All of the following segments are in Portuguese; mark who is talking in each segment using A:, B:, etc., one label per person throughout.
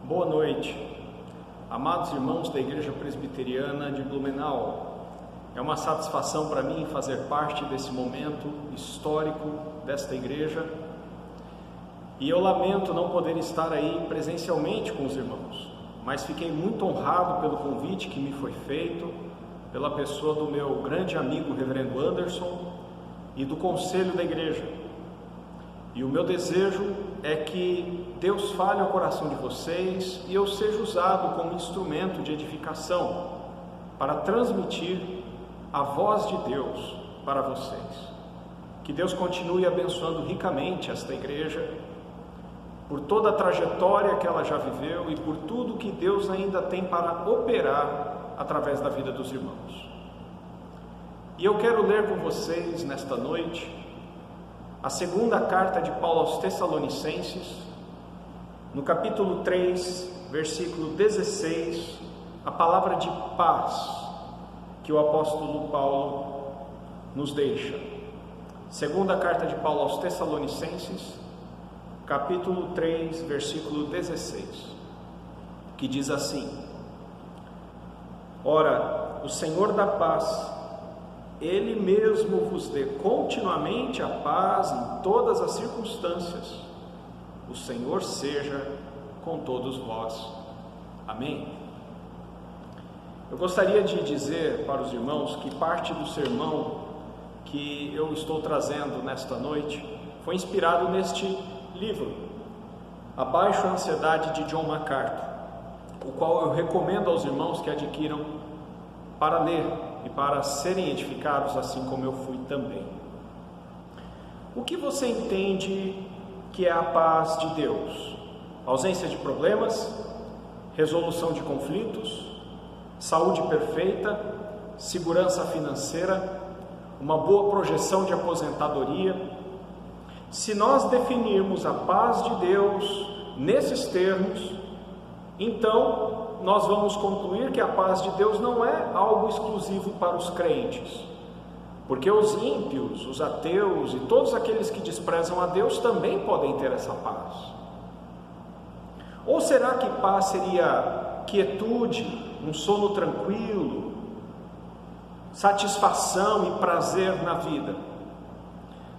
A: Boa noite, amados irmãos da Igreja Presbiteriana de Blumenau. É uma satisfação para mim fazer parte desse momento histórico desta igreja e eu lamento não poder estar aí presencialmente com os irmãos, mas fiquei muito honrado pelo convite que me foi feito pela pessoa do meu grande amigo Reverendo Anderson e do conselho da igreja. E o meu desejo é que Deus fale ao coração de vocês e eu seja usado como instrumento de edificação para transmitir a voz de Deus para vocês. Que Deus continue abençoando ricamente esta igreja, por toda a trajetória que ela já viveu e por tudo que Deus ainda tem para operar através da vida dos irmãos. E eu quero ler com vocês nesta noite a segunda carta de Paulo aos Tessalonicenses, no capítulo 3, versículo 16, a palavra de paz que o apóstolo Paulo nos deixa. Segunda carta de Paulo aos Tessalonicenses, capítulo 3, versículo 16, que diz assim: Ora, o Senhor da paz, Ele mesmo vos dê continuamente a paz em todas as circunstâncias. O Senhor seja com todos vós. Amém. Eu gostaria de dizer para os irmãos que parte do sermão que eu estou trazendo nesta noite foi inspirado neste livro, Abaixo a Ansiedade, de John MacArthur, o qual eu recomendo aos irmãos que adquiram para ler e para serem edificados, assim como eu fui também. O que você entende que é a paz de Deus? Ausência de problemas, resolução de conflitos, saúde perfeita, segurança financeira, uma boa projeção de aposentadoria. Se nós definirmos a paz de Deus nesses termos, então nós vamos concluir que a paz de Deus não é algo exclusivo para os crentes, porque os ímpios, os ateus e todos aqueles que desprezam a Deus também podem ter essa paz. Ou será que paz seria quietude, um sono tranquilo, satisfação e prazer na vida?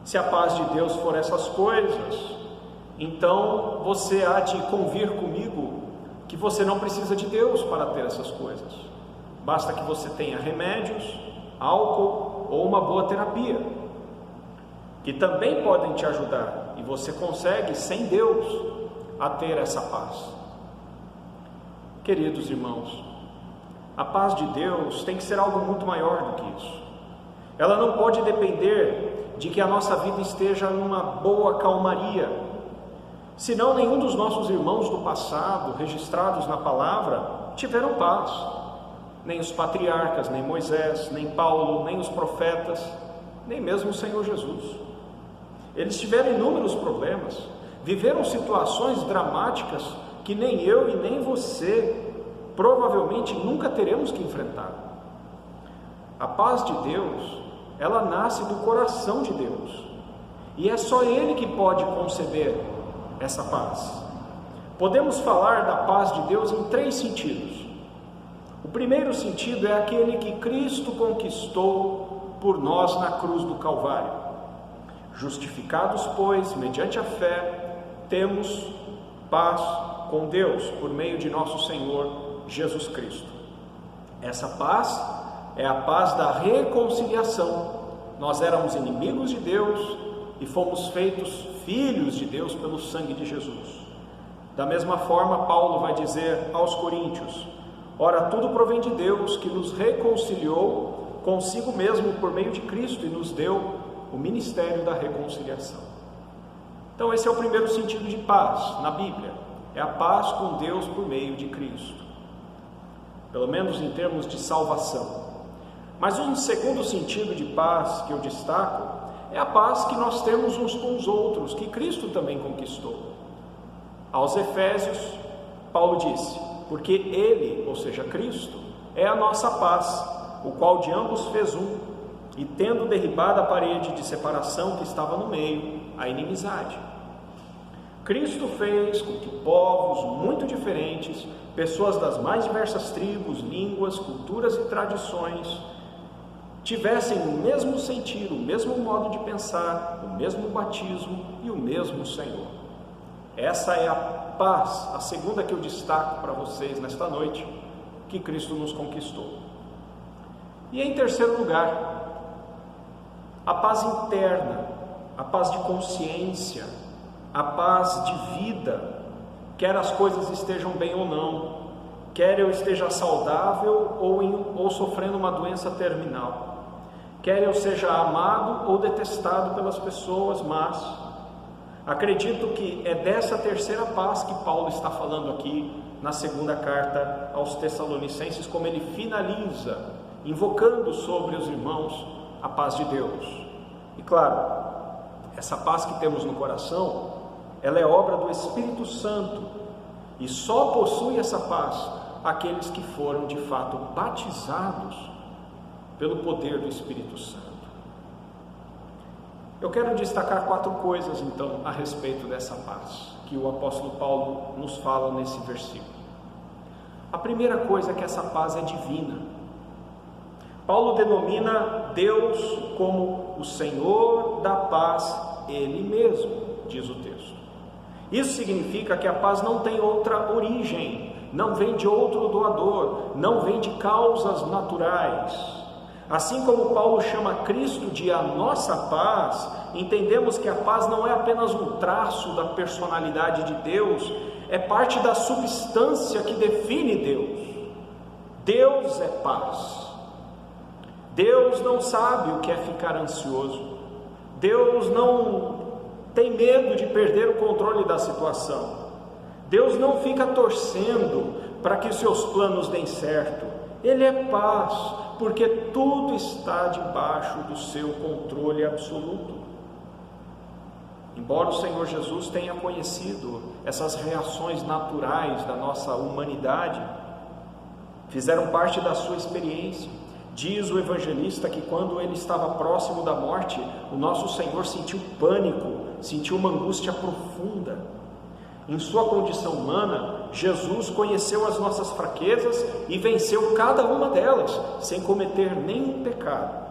A: Se a paz de Deus for essas coisas, então você há de convir comigo que você não precisa de Deus para ter essas coisas. Basta que você tenha remédios, álcool ou uma boa terapia, que também podem te ajudar, e você consegue, sem Deus, a ter essa paz. Queridos irmãos, a paz de Deus tem que ser algo muito maior do que isso. Ela não pode depender de que a nossa vida esteja numa boa calmaria, senão nenhum dos nossos irmãos do passado, registrados na palavra, tiveram paz. Nem os patriarcas, nem Moisés, nem Paulo, nem os profetas, nem mesmo o Senhor Jesus. Eles tiveram inúmeros problemas, viveram situações dramáticas que nem eu e nem você provavelmente nunca teremos que enfrentar. A paz de Deus, ela nasce do coração de Deus, e é só Ele que pode conceder essa paz. Podemos falar da paz de Deus em três sentidos. O primeiro sentido é aquele que Cristo conquistou por nós na cruz do Calvário. Justificados, pois, mediante a fé, temos paz com Deus por meio de nosso Senhor Jesus Cristo. Essa paz é a paz da reconciliação. Nós éramos inimigos de Deus e fomos feitos filhos de Deus pelo sangue de Jesus. Da mesma forma, Paulo vai dizer aos Coríntios: ora, tudo provém de Deus, que nos reconciliou consigo mesmo por meio de Cristo e nos deu o ministério da reconciliação. Então esse é o primeiro sentido de paz na Bíblia, é a paz com Deus por meio de Cristo, pelo menos em termos de salvação. Mas um segundo sentido de paz que eu destaco é a paz que nós temos uns com os outros, que Cristo também conquistou. Aos Efésios, Paulo disse: porque Ele, ou seja, Cristo, é a nossa paz, o qual de ambos fez um, e tendo derribado a parede de separação que estava no meio, a inimizade. Cristo fez com que povos muito diferentes, pessoas das mais diversas tribos, línguas, culturas e tradições, tivessem o mesmo sentir, o mesmo modo de pensar, o mesmo batismo e o mesmo Senhor. Essa é a paz, a segunda que eu destaco para vocês nesta noite, que Cristo nos conquistou. E em terceiro lugar, a paz interna, a paz de consciência, a paz de vida, quer as coisas estejam bem ou não, quer eu esteja saudável ou sofrendo uma doença terminal, quer eu seja amado ou detestado pelas pessoas, mas acredito que é dessa terceira paz que Paulo está falando aqui na segunda carta aos Tessalonicenses, como ele finaliza, invocando sobre os irmãos a paz de Deus. E claro, essa paz que temos no coração, ela é obra do Espírito Santo, e só possui essa paz aqueles que foram de fato batizados pelo poder do Espírito Santo. Eu quero destacar 4 coisas então a respeito dessa paz que o apóstolo Paulo nos fala nesse versículo. A primeira coisa é que essa paz é divina. Paulo denomina Deus como o Senhor da paz, Ele mesmo, diz o texto. Isso significa que a paz não tem outra origem, não vem de outro doador, não vem de causas naturais. Assim como Paulo chama Cristo de a nossa paz, entendemos que a paz não é apenas um traço da personalidade de Deus, é parte da substância que define Deus. Deus é paz. Deus não sabe o que é ficar ansioso. Deus não tem medo de perder o controle da situação. Deus não fica torcendo para que seus planos deem certo. Ele é paz, porque tudo está debaixo do seu controle absoluto. Embora o Senhor Jesus tenha conhecido essas reações naturais da nossa humanidade, fizeram parte da sua experiência. Diz o evangelista que quando ele estava próximo da morte, o nosso Senhor sentiu pânico, sentiu uma angústia profunda. Em sua condição humana, Jesus conheceu as nossas fraquezas e venceu cada uma delas, sem cometer nenhum pecado.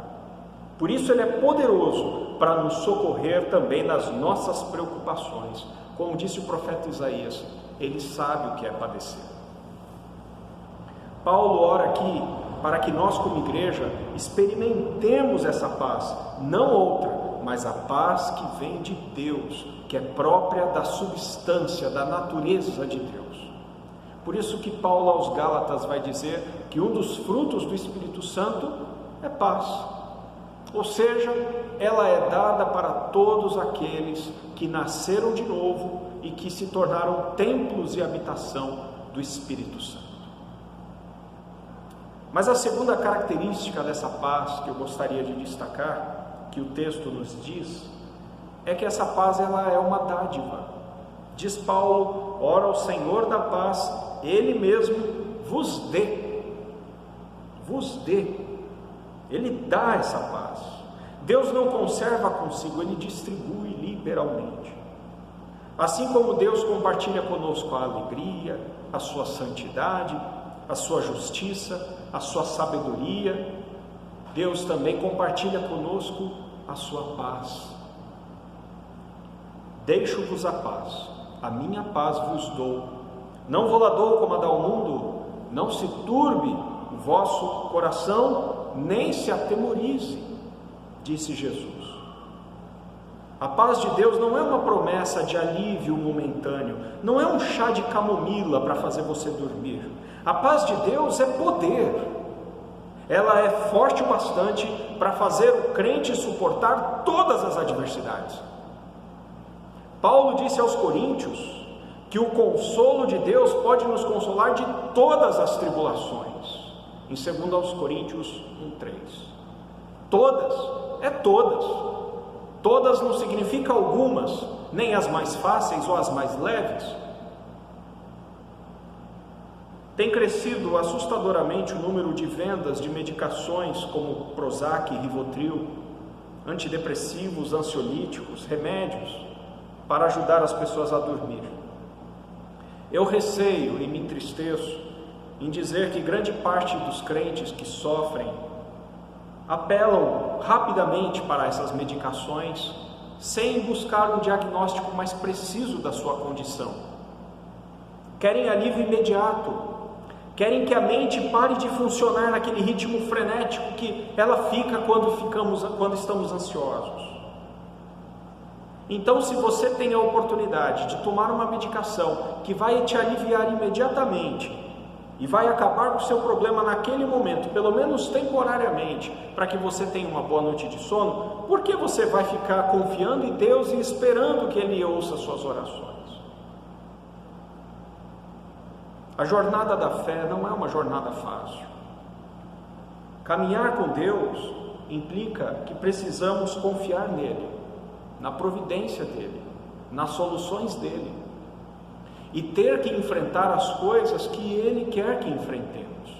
A: Por isso ele é poderoso para nos socorrer também nas nossas preocupações. Como disse o profeta Isaías, ele sabe o que é padecer. Paulo ora aqui para que nós como igreja experimentemos essa paz, não outra, mas a paz que vem de Deus, que é própria da substância, da natureza de Deus. Por isso que Paulo aos Gálatas vai dizer que um dos frutos do Espírito Santo é paz, ou seja, ela é dada para todos aqueles que nasceram de novo e que se tornaram templos e habitação do Espírito Santo. Mas a segunda característica dessa paz que eu gostaria de destacar, que o texto nos diz, é que essa paz ela é uma dádiva. Diz Paulo: ora o Senhor da paz, Ele mesmo vos dê. Vos dê. Ele dá essa paz. Deus não conserva consigo, Ele distribui liberalmente. Assim como Deus compartilha conosco a alegria, a sua santidade, a sua justiça, a sua sabedoria, Deus também compartilha conosco a sua paz. Deixo-vos a paz, a minha paz vos dou. Não vou lá dou como a dá o mundo, não se turbe o vosso coração, nem se atemorize, disse Jesus. A paz de Deus não é uma promessa de alívio momentâneo, não é um chá de camomila para fazer você dormir. A paz de Deus é poder, ela é forte o bastante para fazer o crente suportar todas as adversidades. Paulo disse aos Coríntios que o consolo de Deus pode nos consolar de todas as tribulações, em 2 aos Coríntios 1:3. Todas, é todas. Todas não significa algumas, nem as mais fáceis ou as mais leves. Tem crescido assustadoramente o número de vendas de medicações como Prozac e Rivotril, antidepressivos, ansiolíticos, remédios. para ajudar as pessoas a dormir. Eu receio e me entristeço em dizer que grande parte dos crentes que sofrem apelam rapidamente para essas medicações sem buscar um diagnóstico mais preciso da sua condição. Querem alívio imediato, querem que a mente pare de funcionar naquele ritmo frenético que ela fica quando estamos ansiosos. Então, se você tem a oportunidade de tomar uma medicação que vai te aliviar imediatamente e vai acabar com o seu problema naquele momento, pelo menos temporariamente, para que você tenha uma boa noite de sono, por que você vai ficar confiando em Deus e esperando que Ele ouça suas orações? A jornada da fé não é uma jornada fácil. Caminhar com Deus implica que precisamos confiar nele, na providência dele, nas soluções dele, e ter que enfrentar as coisas que ele quer que enfrentemos.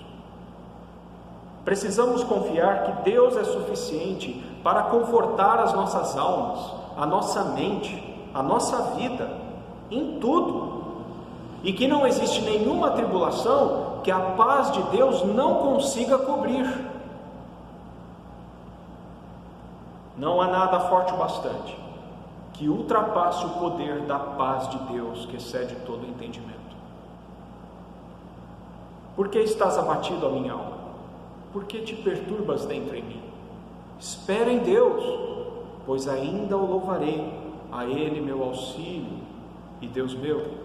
A: Precisamos confiar que Deus é suficiente para confortar as nossas almas, a nossa mente, a nossa vida, em tudo, e que não existe nenhuma tribulação que a paz de Deus não consiga cobrir. Não há nada forte o bastante que ultrapasse o poder da paz de Deus, que excede todo entendimento. Por que estás abatido, a minha alma? Por que te perturbas dentro em mim? Espera em Deus, pois ainda o louvarei, a Ele meu auxílio e Deus meu.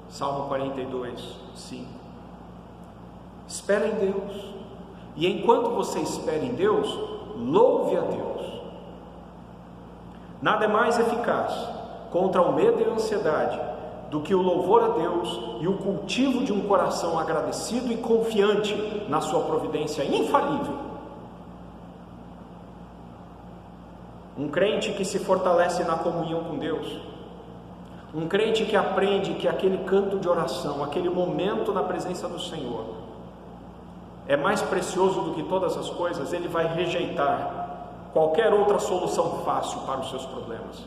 A: Salmo 42, 5. Espera em Deus, e enquanto você espera em Deus, louve a Deus. Nada é mais eficaz contra o medo e a ansiedade do que o louvor a Deus e o cultivo de um coração agradecido e confiante na sua providência infalível. Um crente que se fortalece na comunhão com Deus, um crente que aprende que aquele canto de oração, aquele momento na presença do Senhor é mais precioso do que todas as coisas, ele vai rejeitar qualquer outra solução fácil para os seus problemas,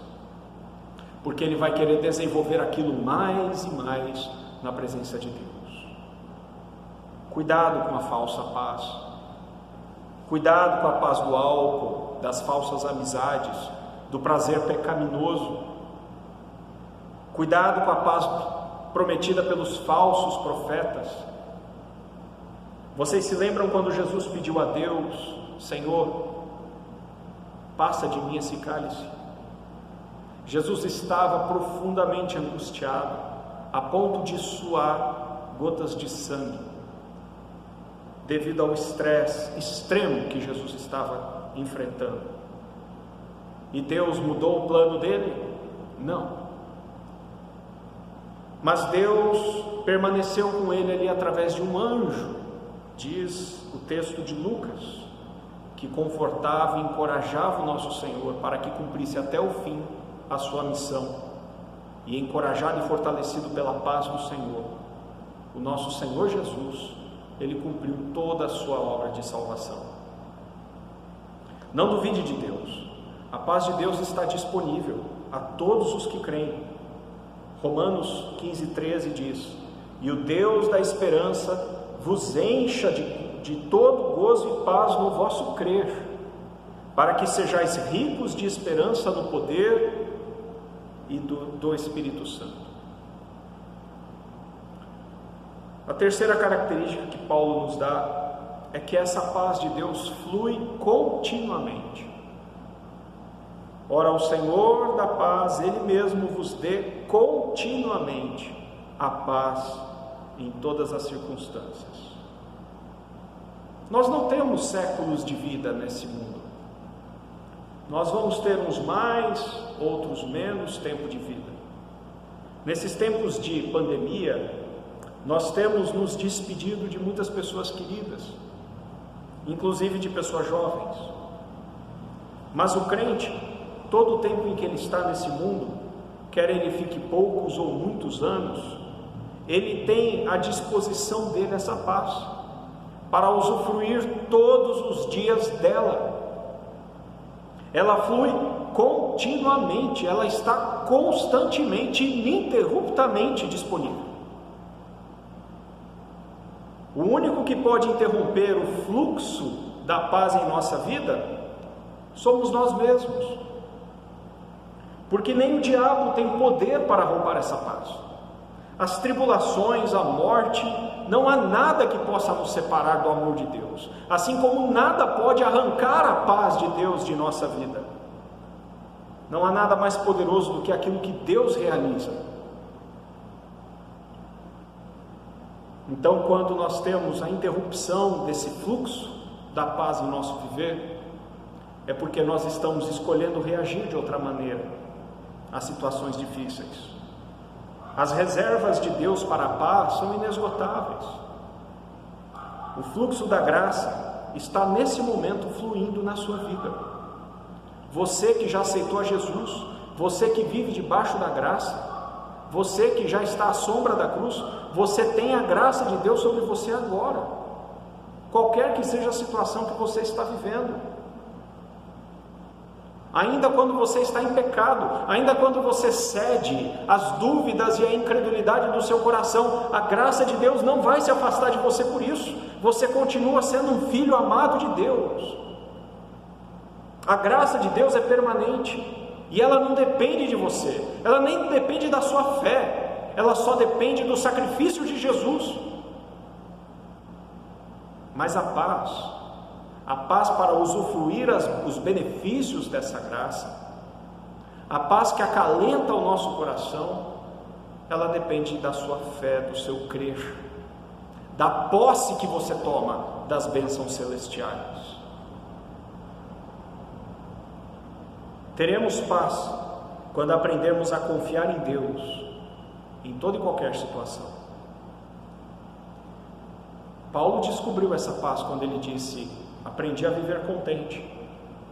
A: porque ele vai querer desenvolver aquilo mais e mais na presença de Deus. Cuidado com a falsa paz, cuidado com a paz do álcool, das falsas amizades, do prazer pecaminoso, cuidado com a paz prometida pelos falsos profetas. Vocês se lembram quando Jesus pediu a Deus: Senhor, passa de mim esse cálice? Jesus estava profundamente angustiado, a ponto de suar gotas de sangue, devido ao estresse extremo que Jesus estava enfrentando. E Deus mudou o plano dele? Não. Mas Deus permaneceu com ele ali através de um anjo, diz o texto de Lucas, que confortava e encorajava o nosso Senhor para que cumprisse até o fim a sua missão. E encorajado e fortalecido pela paz do Senhor, o nosso Senhor Jesus, ele cumpriu toda a sua obra de salvação. Não duvide de Deus, a paz de Deus está disponível a todos os que creem. Romanos 15:13 diz: e o Deus da esperança vos encha de todo gozo e paz no vosso crer, para que sejais ricos de esperança no poder e do Espírito Santo. A terceira característica que Paulo nos dá é que essa paz de Deus flui continuamente. Ora, o Senhor da paz, Ele mesmo vos dê continuamente a paz em todas as circunstâncias. Nós não temos séculos de vida nesse mundo. Nós vamos ter uns mais, outros menos tempo de vida. Nesses tempos de pandemia, nós temos nos despedido de muitas pessoas queridas, inclusive de pessoas jovens. Mas o crente, todo o tempo em que ele está nesse mundo, quer ele fique poucos ou muitos anos, ele tem à disposição dele essa paz, para usufruir todos os dias dela. Ela flui continuamente, ela está constantemente, ininterruptamente disponível. O único que pode interromper o fluxo da paz em nossa vida somos nós mesmos, porque nem o diabo tem poder para roubar essa paz. As tribulações, a morte, não há nada que possa nos separar do amor de Deus, assim como nada pode arrancar a paz de Deus de nossa vida. Não há nada mais poderoso do que aquilo que Deus realiza. Então, quando nós temos a interrupção desse fluxo da paz em nosso viver, é porque nós estamos escolhendo reagir de outra maneira às situações difíceis. As reservas de Deus para a paz são inesgotáveis. O fluxo da graça está nesse momento fluindo na sua vida. Você que já aceitou a Jesus, você que vive debaixo da graça, você que já está à sombra da cruz, você tem a graça de Deus sobre você agora, qualquer que seja a situação que você está vivendo. Ainda quando você está em pecado, ainda quando você cede às dúvidas e à incredulidade do seu coração, a graça de Deus não vai se afastar de você por isso. Você continua sendo um filho amado de Deus. A graça de Deus é permanente e ela não depende de você, ela nem depende da sua fé, ela só depende do sacrifício de Jesus. Mas a paz para usufruir os benefícios dessa graça, a paz que acalenta o nosso coração, ela depende da sua fé, do seu crer, da posse que você toma das bênçãos celestiais. Teremos paz quando aprendermos a confiar em Deus em toda e qualquer situação. Paulo descobriu essa paz quando ele disse: aprendi a viver contente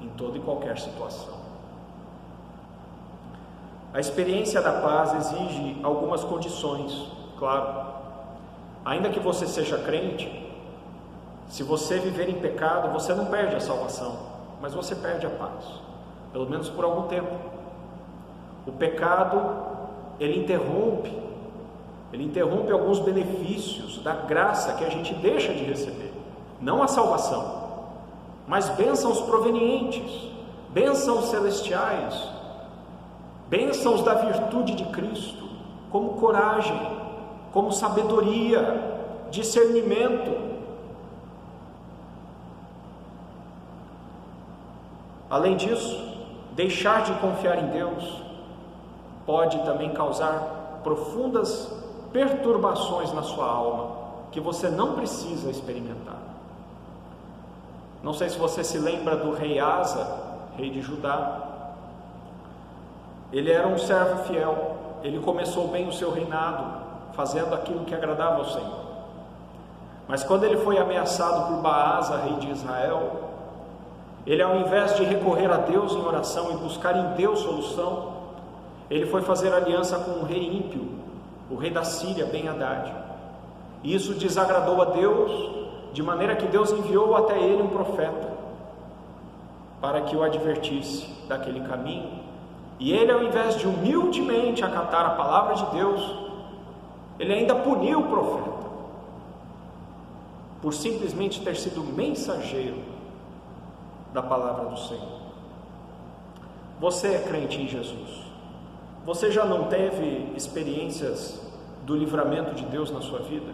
A: em toda e qualquer situação. A experiência da paz exige algumas condições, claro. Ainda que você seja crente, se você viver em pecado, você não perde a salvação, mas você perde a paz, pelo menos por algum tempo. O pecado, ele interrompe alguns benefícios da graça que a gente deixa de receber, não a salvação, mas bênçãos provenientes, bênçãos celestiais, bênçãos da virtude de Cristo, como coragem, como sabedoria, discernimento. Além disso, deixar de confiar em Deus pode também causar profundas perturbações na sua alma, que você não precisa experimentar. Não sei se você se lembra do rei Asa, rei de Judá. Ele era um servo fiel, ele começou bem o seu reinado, fazendo aquilo que agradava ao Senhor. Mas quando ele foi ameaçado por Baasa, rei de Israel, ele, ao invés de recorrer a Deus em oração e buscar em Deus solução, ele foi fazer aliança com um rei ímpio, o rei da Síria, Ben-Hadad. E isso desagradou a Deus, de maneira que Deus enviou até ele um profeta, para que o advertisse daquele caminho. E ele, ao invés de humildemente acatar a palavra de Deus, ele ainda puniu o profeta, por simplesmente ter sido mensageiro da palavra do Senhor. Você é crente em Jesus? Você já não teve experiências do livramento de Deus na sua vida?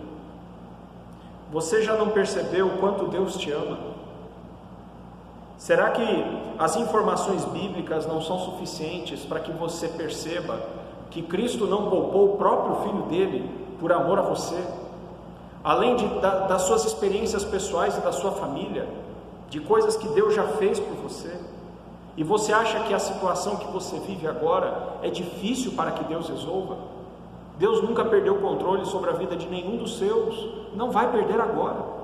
A: Você já não percebeu o quanto Deus te ama? Será que as informações bíblicas não são suficientes para que você perceba que Cristo não poupou o próprio Filho dele por amor a você? Além das suas experiências pessoais e da sua família, de coisas que Deus já fez por você, e você acha que a situação que você vive agora é difícil para que Deus resolva? Deus nunca perdeu o controle sobre a vida de nenhum dos seus, não vai perder agora.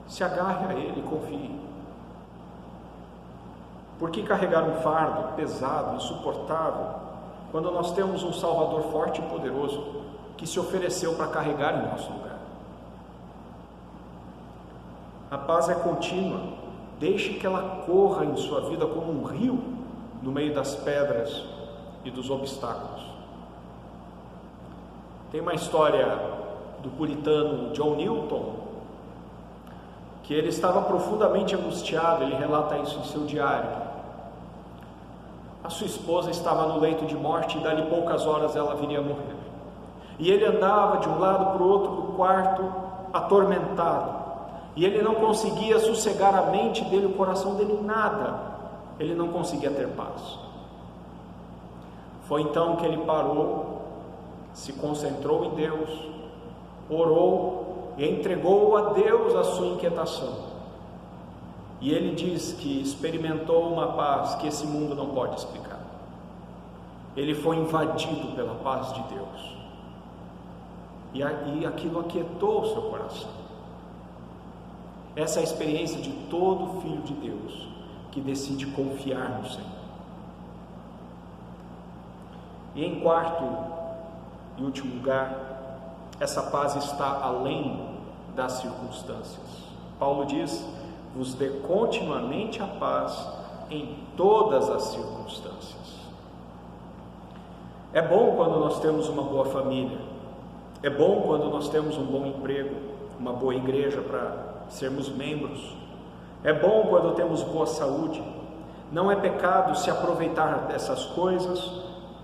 A: Se agarre a Ele e confie. Por que carregar um fardo pesado, insuportável, quando nós temos um Salvador forte e poderoso que se ofereceu para carregar em nosso lugar? A paz é contínua Deixe que ela corra em sua vida como um rio no meio das pedras e dos obstáculos. Tem uma história do puritano John Newton, que ele estava profundamente angustiado. Ele relata isso em seu diário. A sua esposa estava no leito de morte e dali poucas horas ela viria a morrer. E ele andava de um lado para o outro do quarto, atormentado. E ele não conseguia sossegar a mente dele, o coração dele, nada. Ele não conseguia ter paz. Foi então que ele parou, se concentrou em Deus, orou e entregou a Deus a sua inquietação. E ele diz que experimentou uma paz que esse mundo não pode explicar. Ele foi invadido pela paz de Deus. E aquilo aquietou o seu coração. Essa é a experiência de todo filho de Deus que decide confiar no Senhor. E em quarto e último lugar, essa paz está além das circunstâncias. Paulo diz: vos dê continuamente a paz em todas as circunstâncias. É bom quando nós temos uma boa família, é bom quando nós temos um bom emprego, uma boa igreja para sermos membros, é bom quando temos boa saúde. Não é pecado se aproveitar dessas coisas,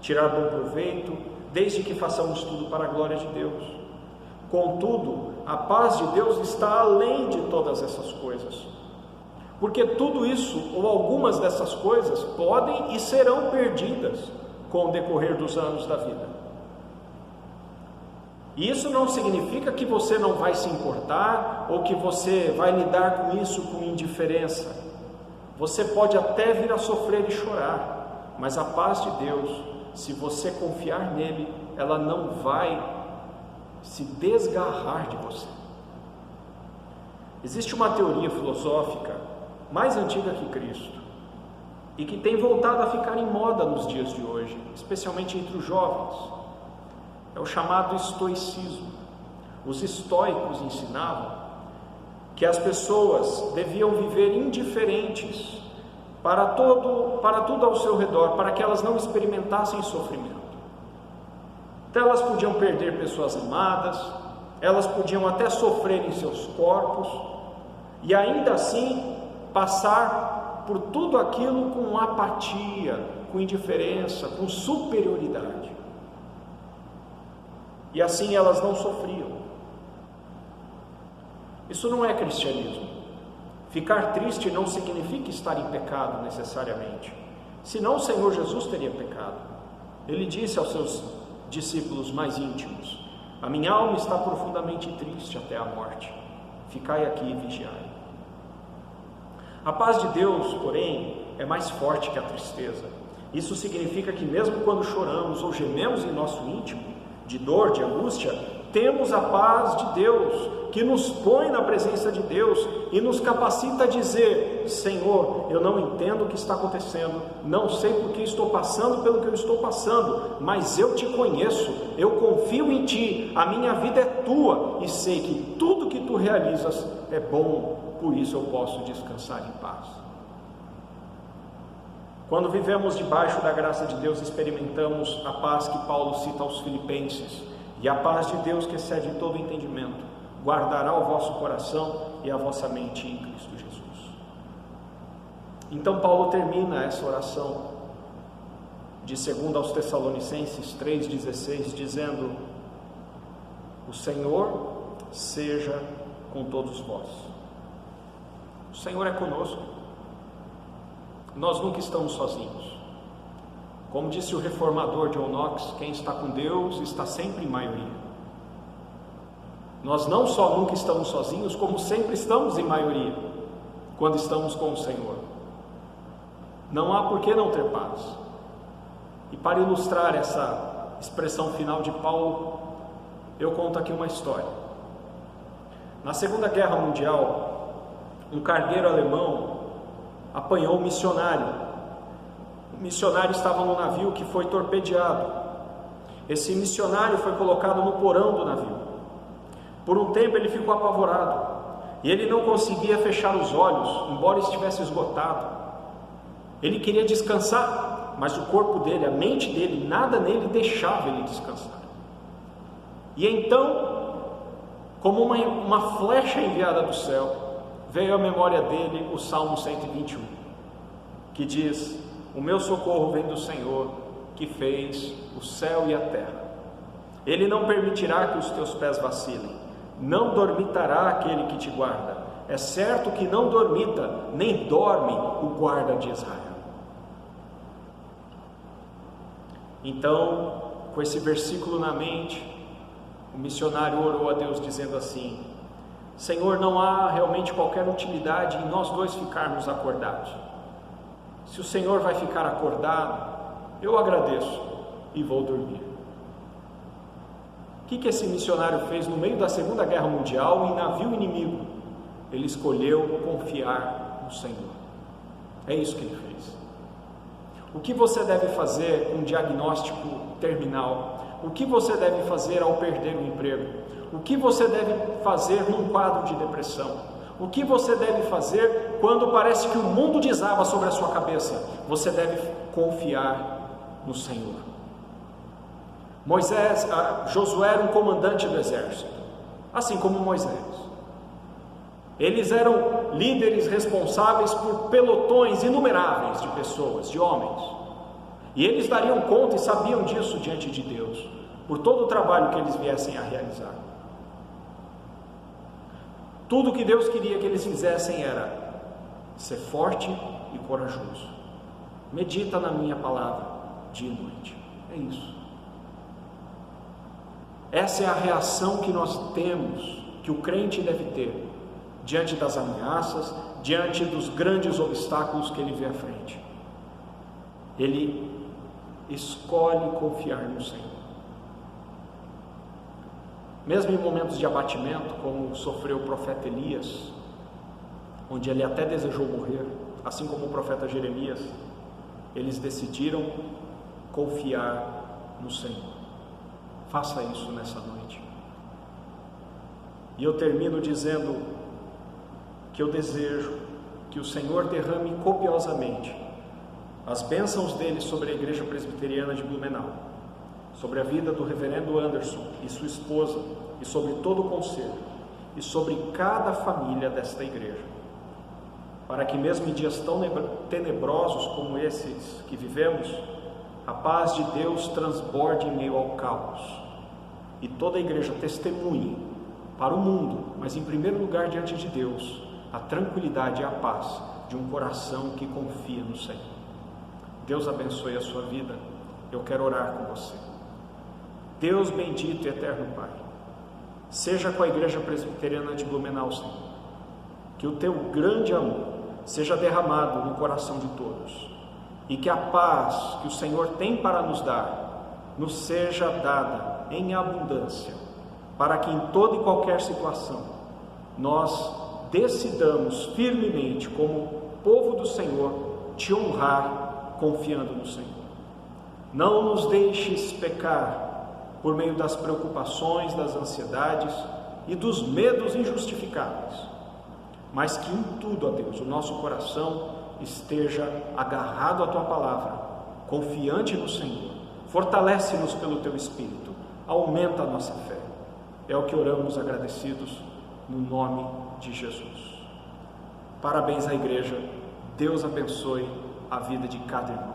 A: tirar bom proveito, desde que façamos tudo para a glória de Deus. Contudo, a paz de Deus está além de todas essas coisas, porque tudo isso, ou algumas dessas coisas, podem e serão perdidas com o decorrer dos anos da vida. E isso não significa que você não vai se importar, ou que você vai lidar com isso com indiferença. Você pode até vir a sofrer e chorar, mas a paz de Deus, se você confiar nele, ela não vai se desgarrar de você. Existe uma teoria filosófica mais antiga que Cristo, e que tem voltado a ficar em moda nos dias de hoje, especialmente entre os jovens. É o chamado estoicismo. Os estoicos ensinavam que as pessoas deviam viver indiferentes para tudo ao seu redor, para que elas não experimentassem sofrimento. Então elas podiam perder pessoas amadas, elas podiam até sofrer em seus corpos, e ainda assim passar por tudo aquilo com apatia, com indiferença, com superioridade. E assim elas não sofriam. Isso não é cristianismo. Ficar triste não significa estar em pecado necessariamente. Senão o Senhor Jesus teria pecado. Ele disse aos seus discípulos mais íntimos: a minha alma está profundamente triste até a morte. Ficai aqui e vigiai. A paz de Deus, porém, é mais forte que a tristeza. Isso significa que mesmo quando choramos ou gememos em nosso íntimo, de dor, de angústia, temos a paz de Deus, que nos põe na presença de Deus e nos capacita a dizer: Senhor, eu não entendo o que está acontecendo, não sei por que estou passando pelo que eu estou passando, mas eu te conheço, eu confio em ti, a minha vida é tua e sei que tudo que tu realizas é bom, por isso eu posso descansar em paz. Quando vivemos debaixo da graça de Deus, experimentamos a paz que Paulo cita aos Filipenses: e a paz de Deus, que excede todo entendimento, guardará o vosso coração e a vossa mente em Cristo Jesus. Então Paulo termina essa oração de 2 aos Tessalonicenses 3,16, dizendo: o Senhor seja com todos vós. O Senhor é conosco. Nós nunca estamos sozinhos. Como disse o reformador John Knox, quem está com Deus está sempre em maioria. Nós não só nunca estamos sozinhos, como sempre estamos em maioria, quando estamos com o Senhor. Não há por que não ter paz. E para ilustrar essa expressão final de Paulo, eu conto aqui uma história. Na Segunda Guerra Mundial, um cargueiro alemão apanhou um missionário. O missionário estava no navio que foi torpedeado. Esse missionário foi colocado no porão do navio. Por um tempo ele ficou apavorado. E ele não conseguia fechar os olhos, embora estivesse esgotado. Ele queria descansar, mas o corpo dele, a mente dele, nada nele deixava ele descansar. E então, como uma flecha enviada do céu, veio à memória dele o Salmo 121, que diz: o meu socorro vem do Senhor, que fez o céu e a terra. Ele não permitirá que os teus pés vacilem, não dormitará aquele que te guarda. É certo que não dormita, nem dorme o guarda de Israel. Então, com esse versículo na mente, o missionário orou a Deus dizendo assim: Senhor, não há realmente qualquer utilidade em nós dois ficarmos acordados. Se o Senhor vai ficar acordado, eu agradeço e vou dormir. O que esse missionário fez no meio da Segunda Guerra Mundial, em navio inimigo? Ele escolheu confiar no Senhor. É isso que ele fez. O que você deve fazer com um diagnóstico terminal? O que você deve fazer ao perder o emprego? O que você deve fazer num quadro de depressão? O que você deve fazer quando parece que o mundo desaba sobre a sua cabeça? Você deve confiar no Senhor. Josué era um comandante do exército, assim como Moisés. Eles eram líderes responsáveis por pelotões inumeráveis de pessoas, de homens. E eles dariam conta e sabiam disso diante de Deus, por todo o trabalho que eles viessem a realizar. Tudo que Deus queria que eles fizessem era ser forte e corajoso. Medita na minha palavra dia e noite. É isso. Essa é a reação que nós temos, que o crente deve ter diante das ameaças, diante dos grandes obstáculos que ele vê à frente. Ele escolhe confiar no Senhor. Mesmo em momentos de abatimento, como sofreu o profeta Elias, onde ele até desejou morrer, assim como o profeta Jeremias, eles decidiram confiar no Senhor. Faça isso nessa noite. E eu termino dizendo que eu desejo que o Senhor derrame copiosamente as bênçãos dele sobre a Igreja Presbiteriana de Blumenau, sobre a vida do reverendo Anderson e sua esposa, e sobre todo o conselho, e sobre cada família desta igreja, para que mesmo em dias tão tenebrosos como esses que vivemos, a paz de Deus transborde em meio ao caos, e toda a igreja testemunhe para o mundo, mas em primeiro lugar diante de Deus, a tranquilidade e a paz de um coração que confia no Senhor. Deus abençoe a sua vida. Eu quero orar com você. Deus bendito e eterno Pai, seja com a Igreja Presbiteriana de Blumenau, Senhor, que o teu grande amor seja derramado no coração de todos, e que a paz que o Senhor tem para nos dar, nos seja dada em abundância, para que em toda e qualquer situação, nós decidamos firmemente, como povo do Senhor, te honrar confiando no Senhor. Não nos deixes pecar por meio das preocupações, das ansiedades e dos medos injustificáveis, mas que em tudo, ó Deus, o nosso coração esteja agarrado à tua palavra, confiante no Senhor. Fortalece-nos pelo teu Espírito, aumenta a nossa fé. É o que oramos agradecidos no nome de Jesus. Parabéns à igreja. Deus abençoe a vida de cada irmão.